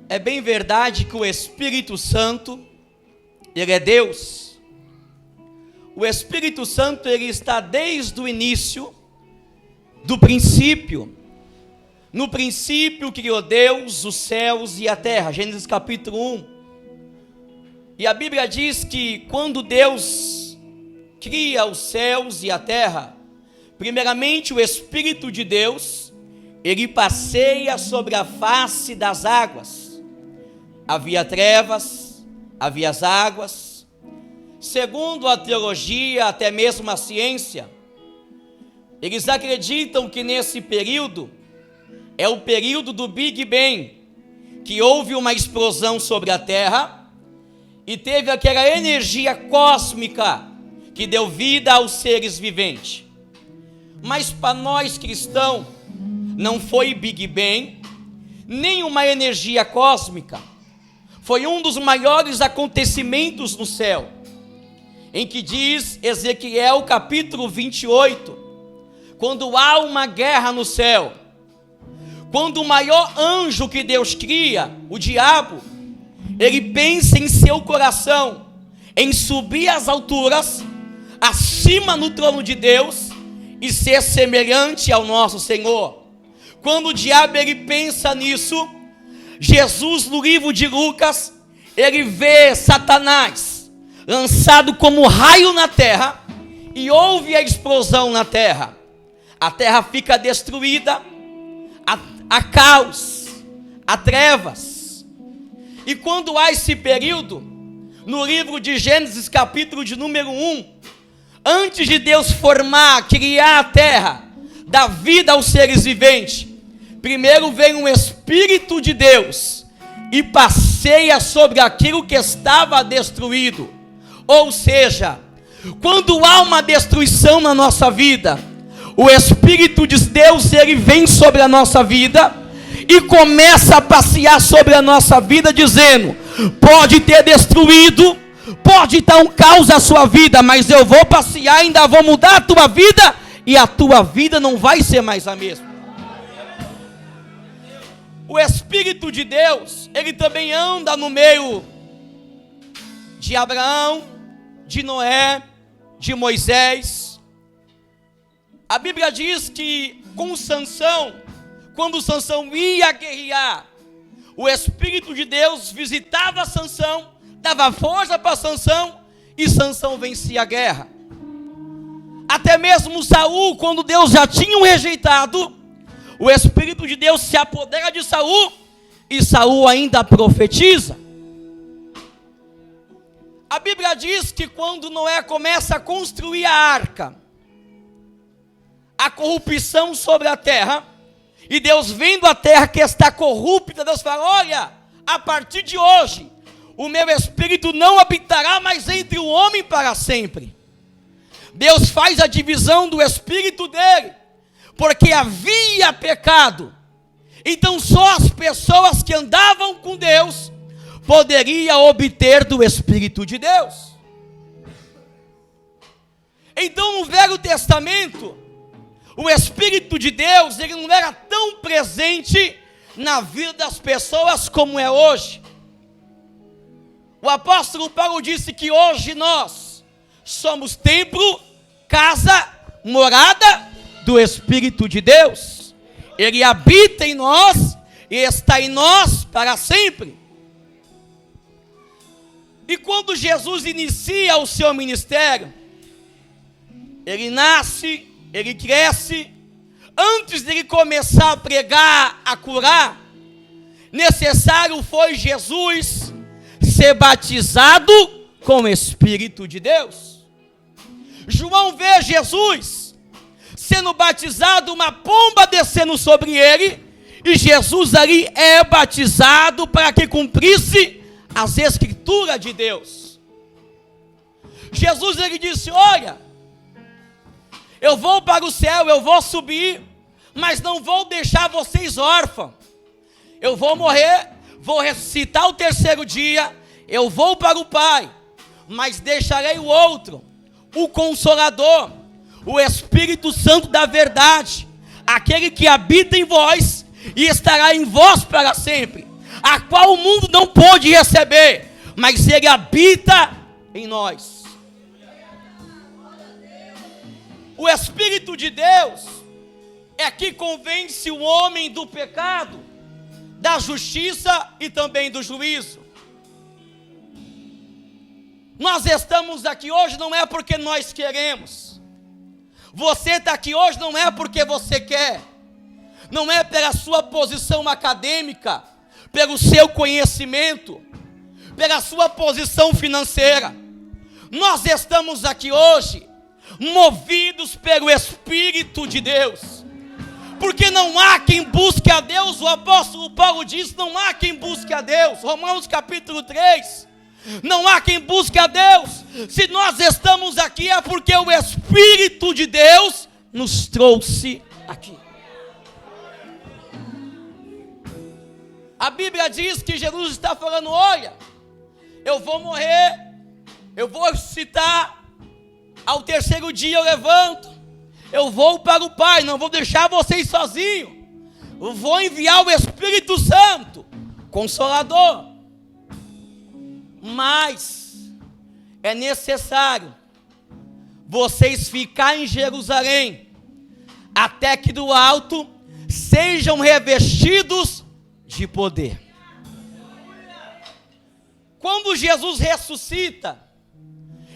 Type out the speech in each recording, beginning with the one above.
É bem verdade que o Espírito Santo, ele é Deus. O Espírito Santo, ele está desde o início, do princípio. No princípio criou Deus os céus e a terra, Gênesis capítulo 1. E a Bíblia diz que quando Deus cria os céus e a terra, primeiramente o Espírito de Deus, ele passeia sobre a face das águas. Havia trevas, havia as águas. Segundo a teologia, até mesmo a ciência, eles acreditam que nesse período é o período do Big Bang, que houve uma explosão sobre a Terra e teve aquela energia cósmica que deu vida aos seres viventes. Mas para nós cristãos, não foi Big Bang, nem uma energia cósmica. Foi um dos maiores acontecimentos no céu, em que diz Ezequiel capítulo 28, quando há uma guerra no céu, quando o maior anjo que Deus cria, o diabo, ele pensa em seu coração, em subir às alturas, acima no trono de Deus, e ser semelhante ao nosso Senhor. Quando o diabo ele pensa nisso, Jesus, no livro de Lucas, ele vê Satanás lançado como raio na terra, e houve a explosão na terra. A terra fica destruída, há caos, há trevas. E quando há esse período, no livro de Gênesis capítulo de número 1, antes de Deus formar, criar a terra, dar vida aos seres viventes, primeiro vem um Espírito de Deus e passeia sobre aquilo que estava destruído. Ou seja, quando há uma destruição na nossa vida, o Espírito de Deus, ele vem sobre a nossa vida e começa a passear sobre a nossa vida, dizendo: pode ter destruído, pode estar um caos na sua vida, mas eu vou passear, ainda vou mudar a tua vida, e a tua vida não vai ser mais a mesma. O Espírito de Deus, ele também anda no meio de Abraão, de Noé, de Moisés. A Bíblia diz que com Sansão, quando Sansão ia guerrear, o Espírito de Deus visitava Sansão, dava força para Sansão, e Sansão vencia a guerra. Até mesmo Saul, quando Deus já tinha o rejeitado, o Espírito de Deus se apodera de Saul, e Saul ainda profetiza. A Bíblia diz que quando Noé começa a construir a arca, a corrupção sobre a terra, e Deus vendo a terra que está corrupta, Deus fala: olha, a partir de hoje, o meu Espírito não habitará mais entre o homem para sempre. Deus faz a divisão do Espírito dele, porque havia pecado. Então só as pessoas que andavam com Deus poderiam obter do Espírito de Deus. Então no Velho Testamento, o Espírito de Deus, ele não era tão presente na vida das pessoas como é hoje. O apóstolo Paulo disse que hoje nós somos templo, casa, morada do Espírito de Deus. Ele habita em nós e está em nós para sempre. E quando Jesus inicia o seu ministério, ele nasce, ele cresce. Antes de ele começar a pregar, a curar, necessário foi Jesus ser batizado com o Espírito de Deus. João vê Jesus sendo batizado, uma pomba descendo sobre ele, e Jesus ali é batizado para que cumprisse as Escrituras de Deus. Jesus, ele disse: olha, eu vou para o céu, eu vou subir, mas não vou deixar vocês órfãos. Eu vou morrer, vou ressuscitar o terceiro dia, eu vou para o Pai, mas deixarei o outro, o Consolador, o Espírito Santo da verdade, aquele que habita em vós e estará em vós para sempre. a qual o mundo não pôde receber, mas ele habita em nós. O Espírito de Deus é que convence o homem do pecado, da justiça e também do juízo. Nós estamos aqui hoje não é porque nós queremos. Você está aqui hoje não é porque você quer. Não é pela sua posição acadêmica, pelo seu conhecimento, pela sua posição financeira. Nós estamos aqui hoje movidos pelo Espírito de Deus. Porque não há quem busque a Deus, o apóstolo Paulo diz, não há quem busque a Deus. Romanos capítulo 3. Não há quem busque a Deus. Se nós estamos aqui é porque o Espírito de Deus nos trouxe aqui. A Bíblia diz que Jesus está falando, olha, eu vou morrer, eu vou ressuscitar, ao terceiro dia eu levanto, eu vou para o Pai, não vou deixar vocês sozinhos, eu vou enviar o Espírito Santo, Consolador, mas é necessário vocês ficarem em Jerusalém, até que do alto sejam revestidos de poder. Quando Jesus ressuscita,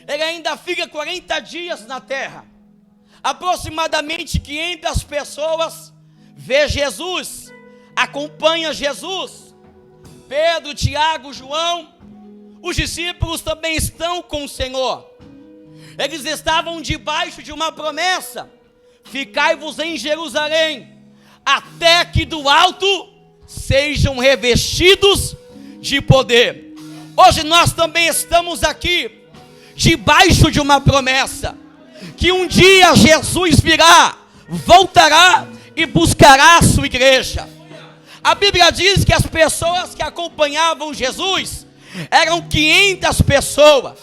ele ainda fica 40 dias na terra. Aproximadamente 500 pessoas vê Jesus, acompanha Jesus. Pedro, Tiago, João, os discípulos também estão com o Senhor. Eles estavam debaixo de uma promessa: ficai-vos em Jerusalém, até que do alto sejam revestidos de poder. Hoje nós também estamos aqui debaixo de uma promessa, que um dia Jesus virá, voltará e buscará a sua igreja. A Bíblia diz que as pessoas que acompanhavam Jesus eram 500 pessoas.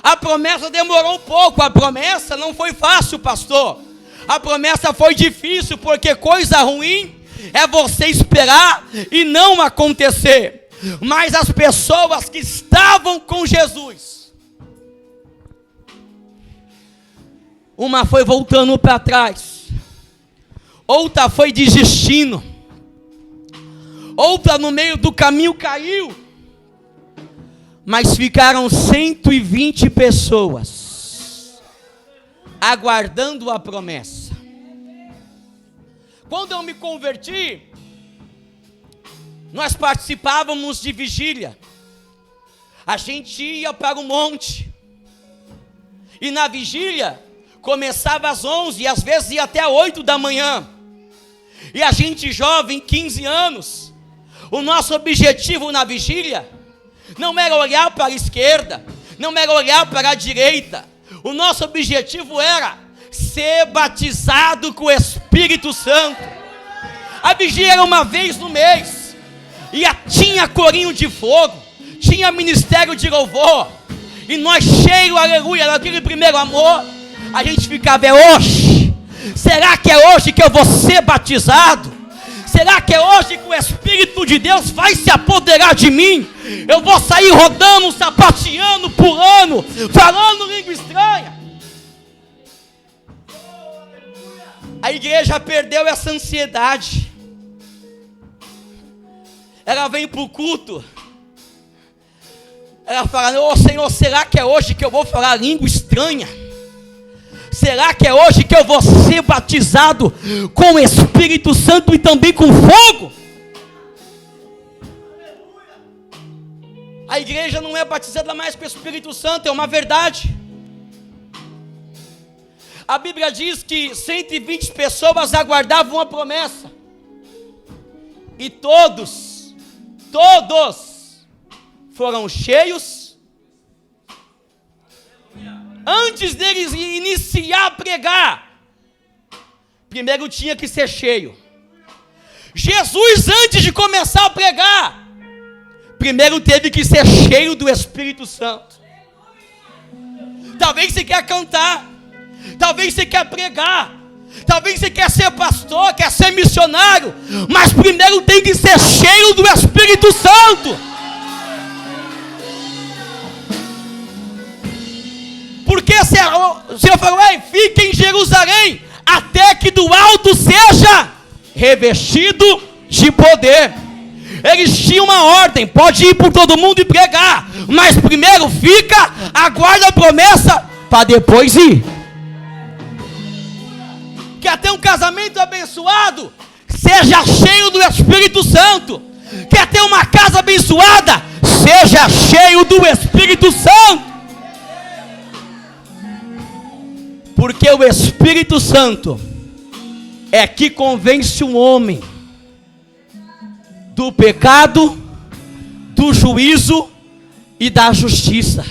A promessa demorou um pouco, a promessa não foi fácil, pastor. A promessa foi difícil, porque coisa ruim é você esperar e não acontecer. Mas as pessoas que estavam com Jesus, uma foi voltando para trás, outra foi desistindo, outra no meio do caminho caiu, mas ficaram 120 pessoas aguardando a promessa. Quando eu me converti, nós participávamos de vigília. A gente ia para o monte, e na vigília começava às 11 e às vezes ia até 8 da manhã. E a gente jovem, 15 anos, o nosso objetivo na vigília não era olhar para a esquerda, não era olhar para a direita. O nosso objetivo era ser batizado com o Espírito Santo. A vigília era uma vez no mês, e tinha corinho de fogo, tinha ministério de louvor, e nós cheios, aleluia, daquele primeiro amor. A gente ficava, é hoje? Será que é hoje que eu vou ser batizado? Será que é hoje que o Espírito de Deus vai se apoderar de mim? Eu vou sair rodando, sapateando, pulando, falando língua estranha. A igreja perdeu essa ansiedade. Ela vem para o culto, ela fala, ô Senhor, será que é hoje que eu vou falar língua estranha? Será que é hoje que eu vou ser batizado com o Espírito Santo e também com fogo? A igreja não é batizada mais com o Espírito Santo, é uma verdade. A Bíblia diz que 120 pessoas aguardavam a promessa, e todos foram cheios. Antes deles iniciar a pregar, primeiro tinha que ser cheio. Jesus, antes de começar a pregar, primeiro teve que ser cheio do Espírito Santo. Talvez você quer cantar, talvez você quer pregar, talvez você quer ser pastor, quer ser missionário, mas primeiro tem que ser cheio do Espírito Espírito Santo. Porque o Senhor falou: ei, fique em Jerusalém, até que do alto seja revestido de poder. Eles tinham uma ordem: pode ir por todo mundo e pregar, mas primeiro fica, aguarda a promessa, para depois ir. Quer ter um casamento abençoado? Seja cheio do Espírito Santo. Quer ter uma casa abençoada? Seja cheio do Espírito Santo. Porque o Espírito Santo é que convence um homem do pecado, do juízo e da justiça.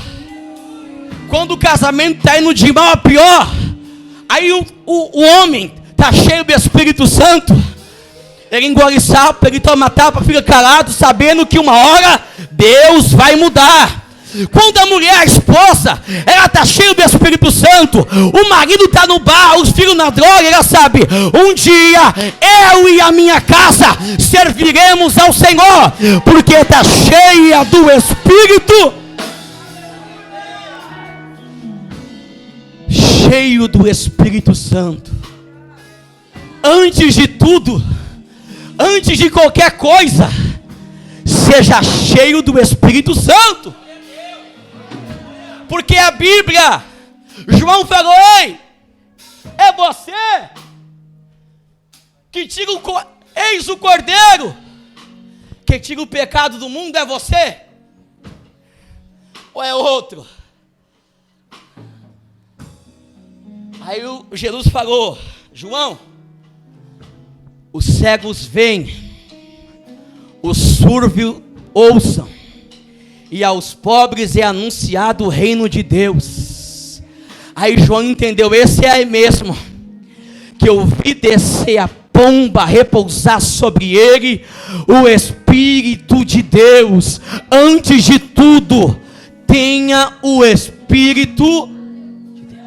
Quando o casamento está indo de mal a pior, aí o homem está cheio do Espírito Santo, ele engole sapo, ele toma tapa, fica calado, sabendo que uma hora Deus vai mudar. Quando a mulher, a esposa, ela está cheia do Espírito Santo, o marido está no bar, os filhos na droga, ela sabe: um dia eu e a minha casa serviremos ao Senhor, porque está cheia do Espírito. Cheio do Espírito Santo. Antes de tudo, antes de qualquer coisa, seja cheio do Espírito Santo. Porque a Bíblia, João falou: ei, é você que tira eis o Cordeiro que tira o pecado do mundo. É você? Ou é outro? Aí Jesus falou: João, os cegos veem, os surdos ouçam, e aos pobres é anunciado o reino de Deus. Aí João entendeu: esse é aí mesmo, que eu vi descer a pomba, repousar sobre ele o Espírito de Deus. Antes de tudo, tenha o Espírito de Deus.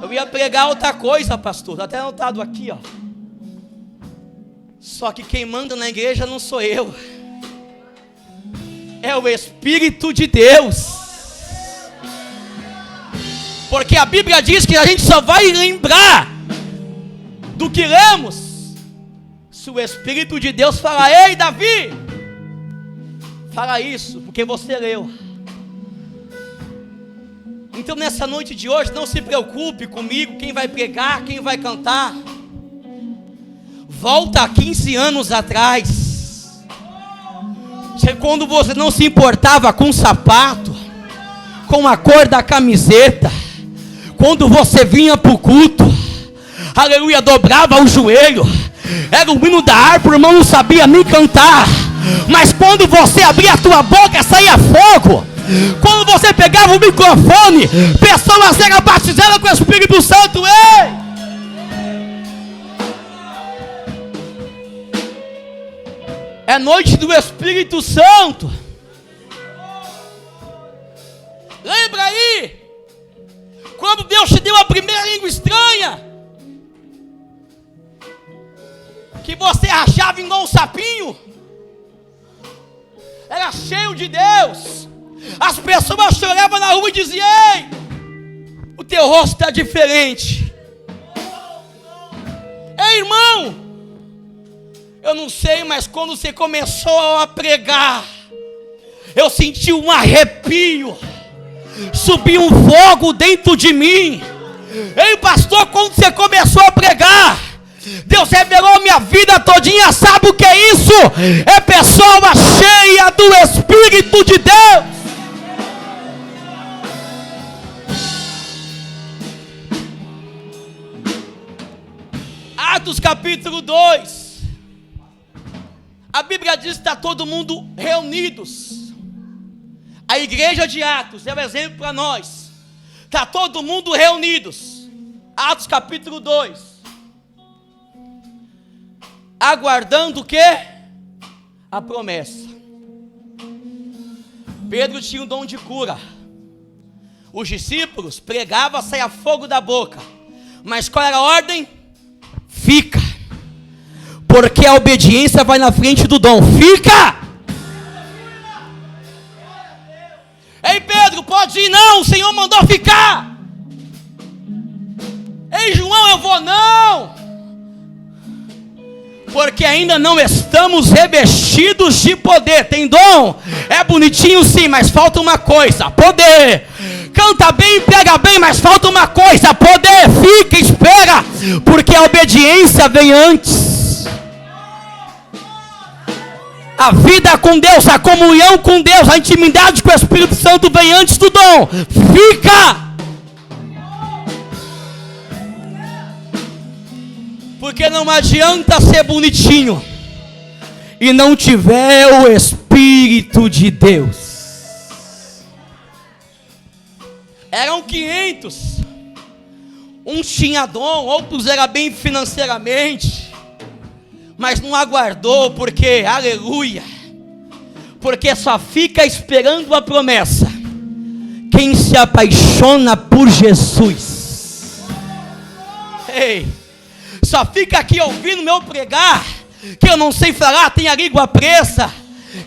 Eu ia pregar outra coisa, pastor, está até anotado aqui, ó. Só que quem manda na igreja não sou eu, é o Espírito de Deus. Porque a Bíblia diz que a gente só vai lembrar do que lemos se o Espírito de Deus falar: ei, Davi, fala isso, porque você leu. Então nessa noite de hoje, não se preocupe comigo, quem vai pregar, quem vai cantar. Volta a 15 anos atrás, quando você não se importava com o sapato, com a cor da camiseta, quando você vinha para o culto, aleluia, dobrava o joelho, era o hino da harpa, o irmão não sabia nem cantar, mas quando você abria a tua boca, saía fogo. Quando você pegava o microfone, pessoas eram batizadas com o Espírito Santo. Ei! É noite do Espírito Santo. Lembra aí, quando Deus te deu a primeira língua estranha, que você achava igual um sapinho? Era cheio de Deus. As pessoas choravam na rua e diziam: ei, o teu rosto está diferente. Ei, irmão, eu não sei, mas quando você começou a pregar, eu senti um arrepio, subiu um fogo dentro de mim. Ei, pastor, quando você começou a pregar, Deus revelou minha vida todinha. Sabe o que é isso? É pessoa cheia do Espírito de Deus. Atos capítulo 2. A Bíblia diz que está todo mundo reunidos. A igreja de Atos é um exemplo para nós. Está todo mundo reunidos. Atos capítulo 2. Aguardando o quê? A promessa. Pedro tinha o dom de cura. Os discípulos pregavam, saia fogo da boca. Mas qual era a ordem? Fica. Porque a obediência vai na frente do dom. Fica! Ei, Pedro, pode ir? Não, o Senhor mandou ficar. Ei, João, eu vou não. Porque ainda não estamos revestidos de poder. Tem dom? É bonitinho sim, mas falta uma coisa: poder. Canta bem, prega bem, mas falta uma coisa: poder. Fica, espera, porque a obediência vem antes. A vida com Deus, a comunhão com Deus, a intimidade com o Espírito Santo vem antes do dom. Fica! Porque não adianta ser bonitinho e não tiver o Espírito de Deus. Eram 500. Uns tinham dom, outros eram bem financeiramente, mas não aguardou, porque, aleluia, porque só fica esperando a promessa quem se apaixona por Jesus. Ei, só fica aqui ouvindo meu pregar, que eu não sei falar, tem a língua presa.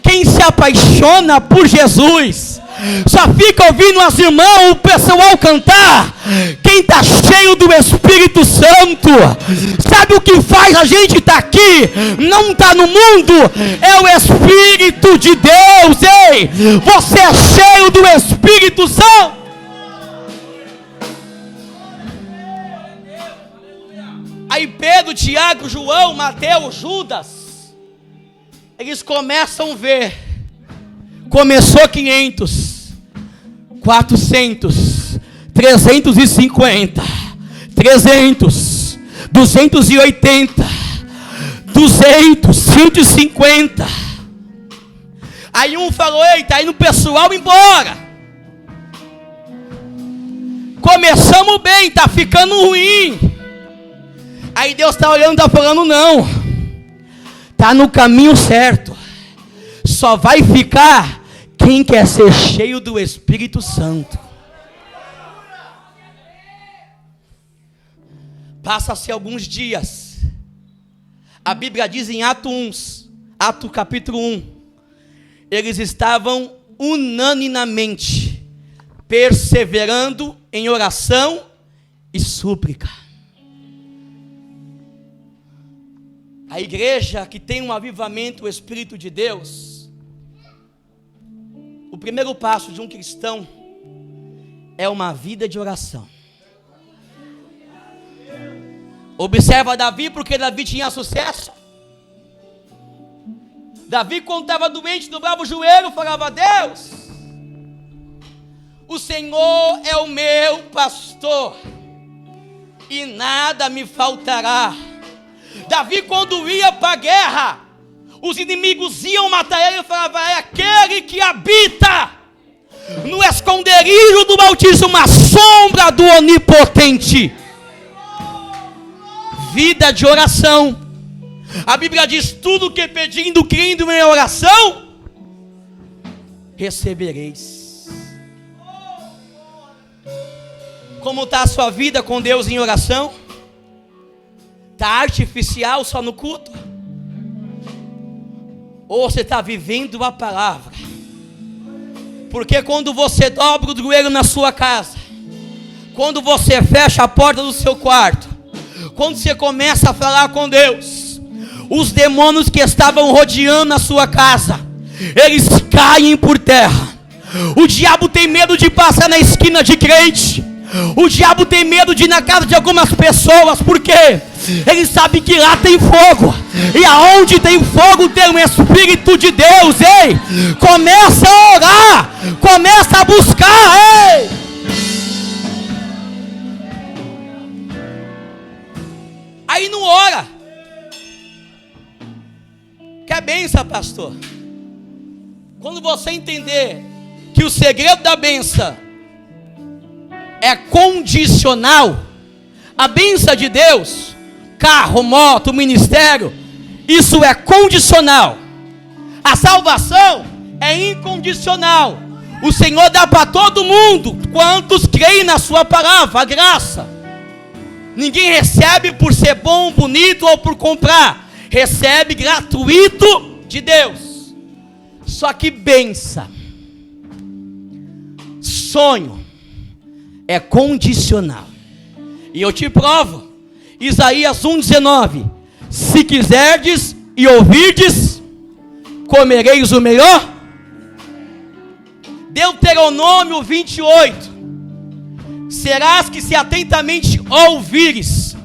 Quem se apaixona por Jesus, só fica ouvindo as irmãs, o pessoal cantar. Quem está cheio do Espírito Santo, sabe o que faz a gente estar aqui? Não está no mundo, é o Espírito de Deus. Ei, você é cheio do Espírito Santo. Aí Pedro, Tiago, João, Mateus, Judas, eles começam a ver. Começou 500, 400, 350, 300, 280, 200, 150. Aí um falou: ei, tá indo o pessoal embora. Começamos bem, tá ficando ruim. Aí Deus está olhando, está falando: não, está no caminho certo. Só vai ficar quem quer ser cheio do Espírito Santo. Passa-se alguns dias. A Bíblia diz em Atos capítulo 1, eles estavam unanimemente perseverando em oração e súplica. A igreja que tem um avivamento, o Espírito de Deus, o primeiro passo de um cristão é uma vida de oração. Observa Davi, porque Davi tinha sucesso. Davi, quando estava doente, dobrava o joelho, falava: Deus, o Senhor é o meu pastor e nada me faltará. Davi, quando ia para a guerra, os inimigos iam matar ele, e falava: é aquele que habita no esconderijo do Altíssimo, a sombra do Onipotente. Vida de oração. A Bíblia diz: tudo que pedindo, crendo em oração, recebereis. Como está a sua vida com Deus em oração? Está artificial só no culto? Ou você está vivendo a palavra? Porque quando você dobra o joelho na sua casa, quando você fecha a porta do seu quarto, quando você começa a falar com Deus, os demônios que estavam rodeando a sua casa, eles caem por terra. O diabo tem medo de passar na esquina de crente. O diabo tem medo de ir na casa de algumas pessoas, porque ele sabe que lá tem fogo, e aonde tem fogo tem o Espírito de Deus. Ei, começa a orar, começa a buscar. Ei, aí não ora. Quer bênção, pastor? Quando você entender que o segredo da bênção é condicional, a bênção de Deus, carro, moto, ministério, isso é condicional. A salvação é incondicional. O Senhor dá para todo mundo, quantos creem na sua palavra, a graça. Ninguém recebe por ser bom, bonito ou por comprar. recebe gratuito de Deus. Só que bênção, sonho, é condicional. E eu te provo, Isaías 1,19: se quiserdes e ouvirdes, comereis o melhor. Deuteronômio 28: serás que se atentamente ouvires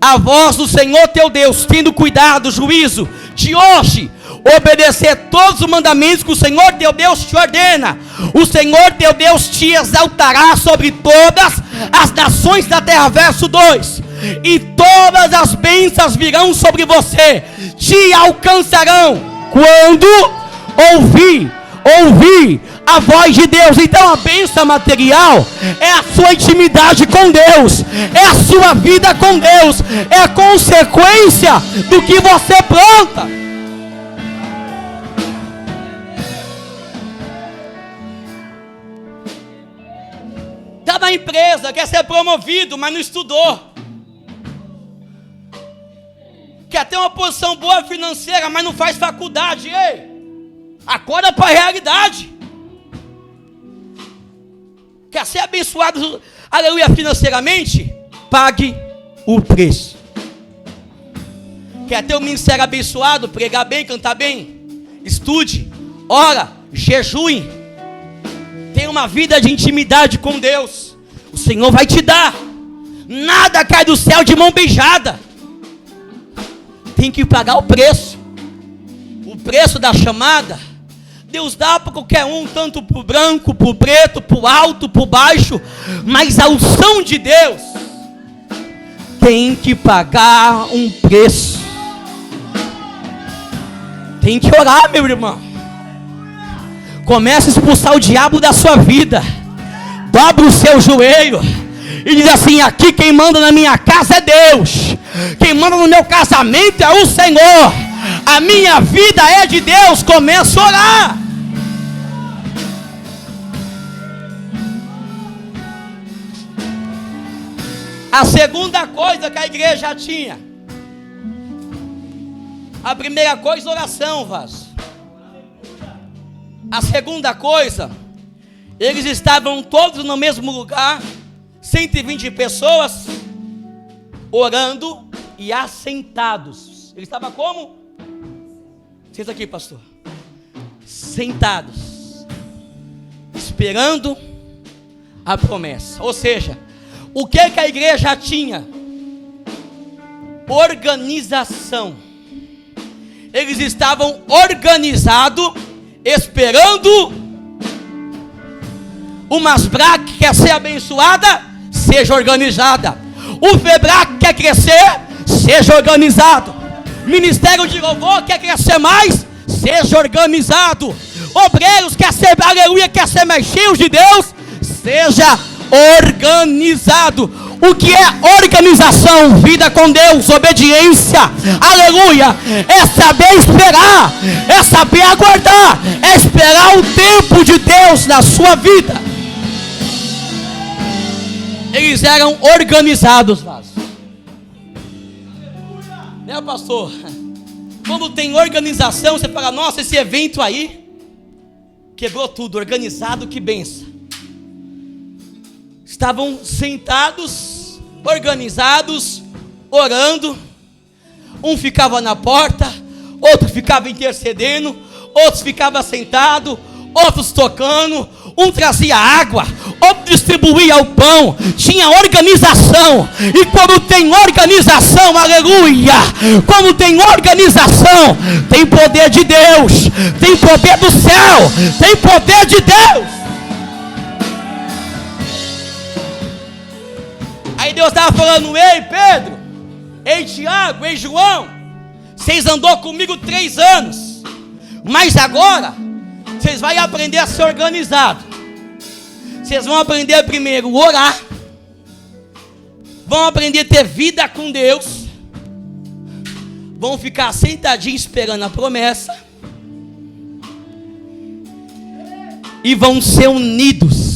a voz do Senhor teu Deus, tendo cuidado, juízo, de hoje obedecer todos os mandamentos que o Senhor teu Deus te ordena, o Senhor teu Deus te exaltará sobre todas as nações da terra. Verso 2: e todas as bênçãos virão sobre você, te alcançarão quando ouvir a voz de Deus. Então a bênção material é a sua intimidade com Deus, é a sua vida com Deus, é a consequência do que você planta. Está na empresa, quer ser promovido, mas não estudou. Quer ter uma posição boa financeira, mas não faz faculdade. Ei, acorda para a realidade. Quer ser abençoado, aleluia, financeiramente? Pague o preço. Quer ter um ministério abençoado, pregar bem, cantar bem? Estude, ora, jejue. Tenha uma vida de intimidade com Deus. O Senhor vai te dar. Nada cai do céu de mão beijada. Tem que pagar o preço. O preço da chamada Deus dá para qualquer um, tanto para o branco, para o preto, para o alto, para o baixo. Mas a unção de Deus tem que pagar um preço. Tem que orar, meu irmão. Comece a expulsar o diabo da sua vida. Dobra o seu joelho e diz assim: aqui quem manda na minha casa é Deus. Quem manda no meu casamento é o Senhor. A minha vida é de Deus. Começa a orar. A segunda coisa que a igreja tinha. A primeira coisa, oração, vaso. A segunda coisa, eles estavam todos no mesmo lugar, 120 pessoas, orando e assentados. Eles estavam como? Senta aqui, pastor. Sentados, esperando a promessa. Ou seja, o que a igreja tinha? Organização. Eles estavam organizados, esperando. O Masbrac quer ser abençoada, seja organizada. O Febrac quer crescer, seja organizado. Ministério de louvor quer crescer mais, seja organizado. Obreiros quer ser, aleluia, quer ser mais cheios de Deus, seja organizado. O que é organização? Vida com Deus, obediência, aleluia. É saber esperar, é saber aguardar, é esperar o tempo de Deus na sua vida. Eles eram organizados, né, pastor? Quando tem organização, você fala: nossa, esse evento aí quebrou tudo. Organizado, que benção. Estavam sentados, organizados, orando. Um ficava na porta, outro ficava intercedendo, outros ficavam sentados, outros tocando. Um trazia água, outro distribuía o pão. Tinha organização. E quando tem organização, aleluia, quando tem organização, tem poder de Deus, tem poder do céu, tem poder de Deus. Aí Deus estava falando: ei Pedro, ei Tiago, ei João, vocês andou comigo 3 anos, mas agora vocês vão aprender a ser organizado. Vocês vão aprender primeiro a orar, vão aprender a ter vida com Deus, vão ficar sentadinhos esperando a promessa e vão ser unidos.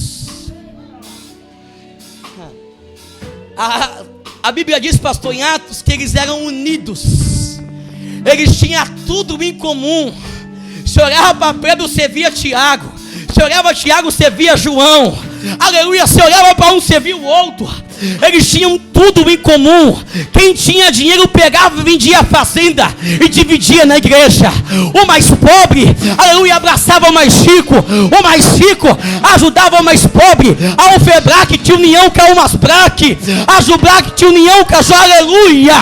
A Bíblia diz, pastor, em Atos, que eles eram unidos. Eles tinham tudo em comum. Se olhava para Pedro, você via Tiago. Se olhava Tiago, você via João. Aleluia, se olhava para um, você via o outro. Eles tinham tudo em comum. Quem tinha dinheiro pegava e vendia a fazenda e dividia na igreja. O mais pobre, aleluia, abraçava o mais rico. O mais rico ajudava o mais pobre. A Ofebrac tinha união com a Umasbrac. A Jubrac tinha união com a Jo, aleluia.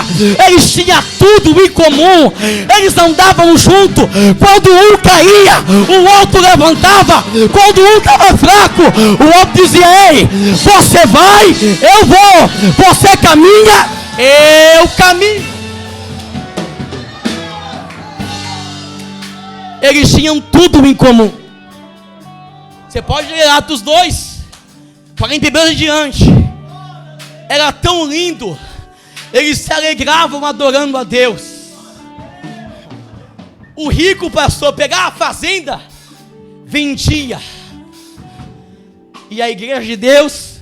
Eles tinham tudo em comum. Eles andavam junto. Quando um caía, o outro levantava. Quando um estava fraco, o outro dizia: ei, você vai, eu vou, você caminha, eu caminho. Eles tinham tudo em comum. Você pode ler Atos 2, 42 em diante. Era tão lindo. Eles se alegravam adorando a Deus. O rico pastor pegava a fazenda, vendia, e a igreja de Deus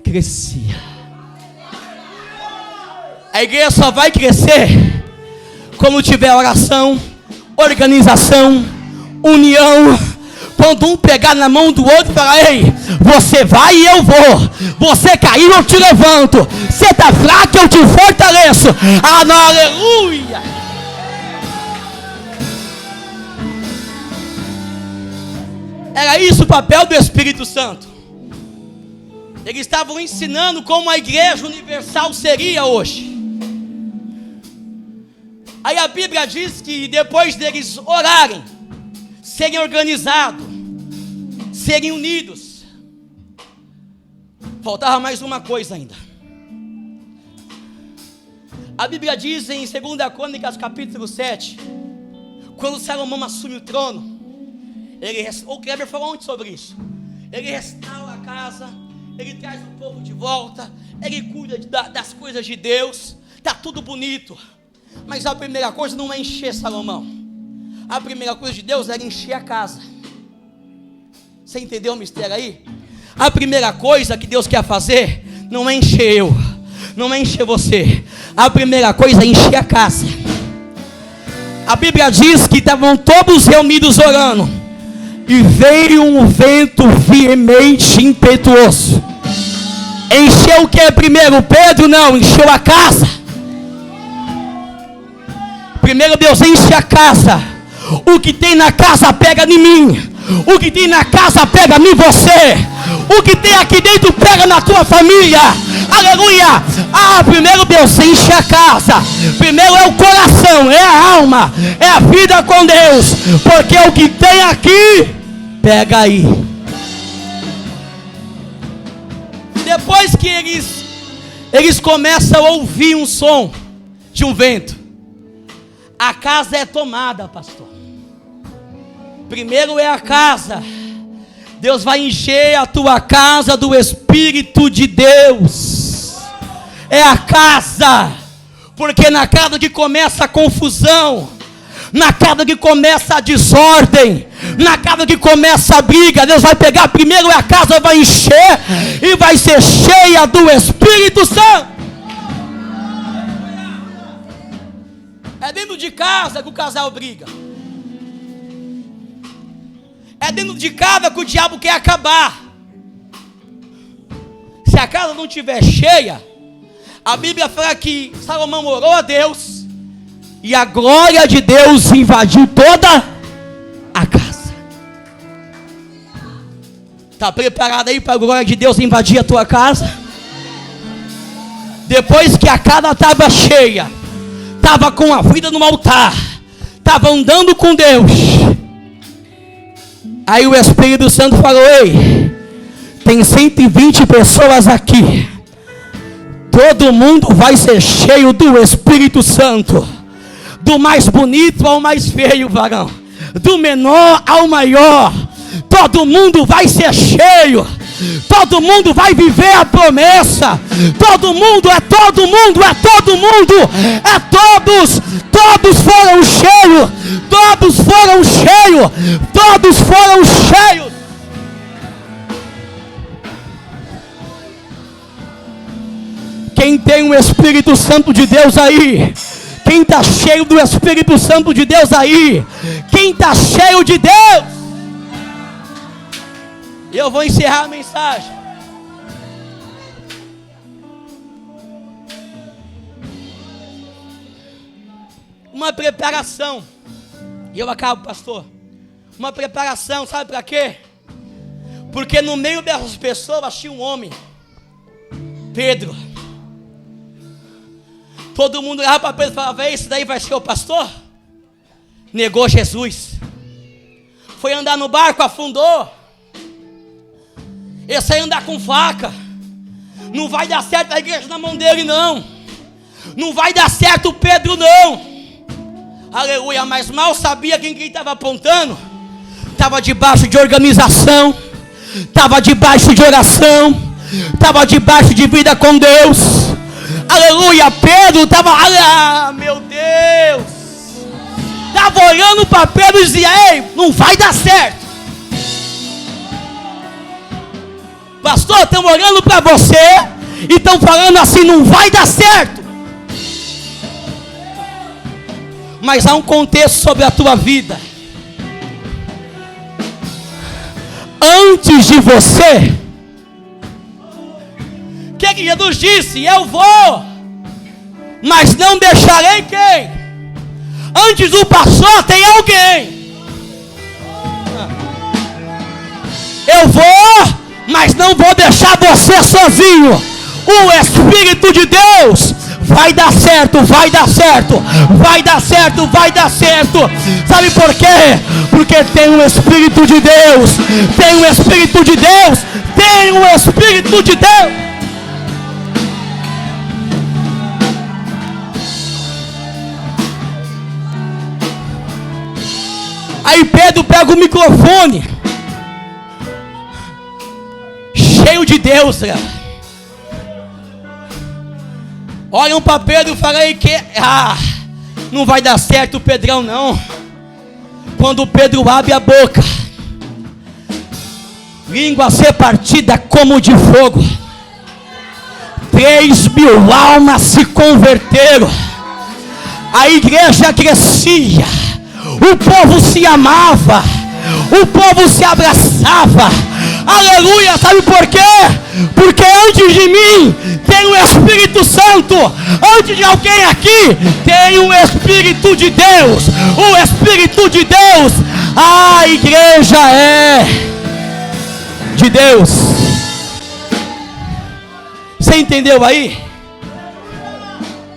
crescia. A igreja só vai crescer como tiver oração, organização, união. Quando um pegar na mão do outro e falar: ei, você vai e eu vou. Você caiu, eu te levanto. Você está fraco, eu te fortaleço. Ah, não, aleluia. Era isso o papel do Espírito Santo. Eles estavam ensinando como a igreja universal seria hoje. Aí a Bíblia diz que depois deles orarem, serem organizados, serem unidos, faltava mais uma coisa ainda. A Bíblia diz em 2 Crônicas capítulo 7, quando Salomão assume o trono, o Kleber falou ontem sobre isso. Ele restaura a casa, ele traz o povo de volta, ele cuida das coisas de Deus, está tudo bonito. Mas a primeira coisa não é encher Salomão. A primeira coisa de Deus era encher a casa. Você entendeu o mistério aí? A primeira coisa que Deus quer fazer não é encher eu, não é encher você. A primeira coisa é encher a casa. A Bíblia diz que estavam todos reunidos orando, e veio um vento veemente, impetuoso. Encheu o que primeiro? Pedro? Não, encheu a casa. Primeiro Deus enche a casa. O que tem na casa pega em mim. O que tem na casa pega em você. O que tem aqui dentro pega na tua família. Aleluia. Primeiro Deus enche a casa. Primeiro é o coração, é a alma, é a vida com Deus. Porque o que tem aqui pega aí. Depois que eles começam a ouvir um som de um vento, a casa é tomada, pastor. Primeiro é a casa. Deus vai encher a tua casa do Espírito de Deus. É a casa. Porque na casa que começa a confusão, na casa que começa a desordem, na casa que começa a briga, Deus vai pegar primeiro a casa, vai encher e vai ser cheia do Espírito Santo. É dentro de casa que o casal briga. É dentro de casa que o diabo quer acabar. Se a casa não estiver cheia, a Bíblia fala que Salomão orou a Deus e a glória de Deus invadiu toda a casa. Está preparado aí para a glória de Deus invadir a tua casa? Depois que a casa estava cheia, estava com a vida no altar, estava andando com Deus, aí o Espírito Santo falou: ei, tem 120 pessoas aqui, todo mundo vai ser cheio do Espírito Santo, do mais bonito ao mais feio, varão, do menor ao maior, todo mundo vai ser cheio, todo mundo vai viver a promessa, todo mundo, todos foram cheios, todos foram cheios. Quem tem o Espírito Santo de Deus aí, Quem está cheio do Espírito Santo de Deus aí? Quem está cheio de Deus? Eu vou encerrar a mensagem. Uma preparação. E eu acabo, pastor. Uma preparação, sabe para quê? Porque no meio dessas pessoas tinha um homem, Pedro. Todo mundo olhava para Pedro e falava: esse daí vai ser o pastor? Negou Jesus. Foi andar no barco, afundou. Esse aí andar com faca. Não vai dar certo a igreja na mão dele, não. Não vai dar certo o Pedro, não. Aleluia, mas mal sabia quem estava apontando. Estava debaixo de organização, estava debaixo de oração, estava debaixo de vida com Deus. Aleluia, Pedro estava, meu Deus, estava olhando para Pedro e dizia: ei, não vai dar certo. Pastor, estão olhando para você e estão falando assim: não vai dar certo. Mas há um contexto sobre a tua vida. Antes de você, o que Jesus disse? Eu vou, mas não deixarei quem? Antes do pastor tem alguém. Eu vou, mas não vou deixar você sozinho. O Espírito de Deus vai dar certo, vai dar certo, vai dar certo, vai dar certo. Sabe por quê? Porque tem o Espírito de Deus, tem o Espírito de Deus, tem o Espírito de Deus. Aí Pedro pega o microfone, cheio de Deus, cara. Olham para Pedro e falam aí que não vai dar certo o Pedrão, não. Quando Pedro abre a boca, língua ser partida como de fogo. 3.000 almas se converteram. A igreja crescia. O povo se amava. O povo se abraçava. Aleluia, sabe por quê? Porque antes de mim tem o Espírito Santo. Antes de alguém aqui tem o Espírito de Deus. O Espírito de Deus. A igreja é de Deus. Você entendeu aí?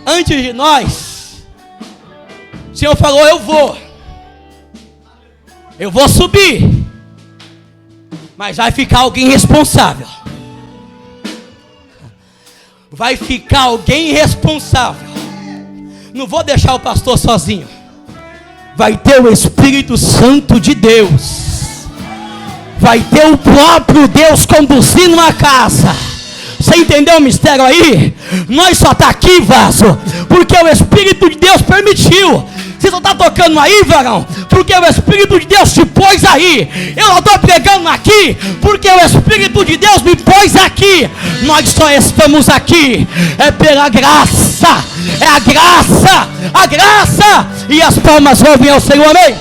Antes de nós, o Senhor falou: eu vou subir, mas vai ficar alguém responsável. Vai ficar alguém responsável. Não vou deixar o pastor sozinho. Vai ter o Espírito Santo de Deus. Vai ter o próprio Deus conduzindo a casa. Você entendeu o mistério aí? Nós só está aqui, vaso, porque o Espírito de Deus permitiu. Você só está tocando aí, varão, porque o Espírito de Deus te pôs aí. Eu não estou pregando aqui, porque o Espírito de Deus me pôs aqui. Nós só estamos aqui, é pela graça. É a graça, a graça. E as palmas ouvem ao Senhor, amém?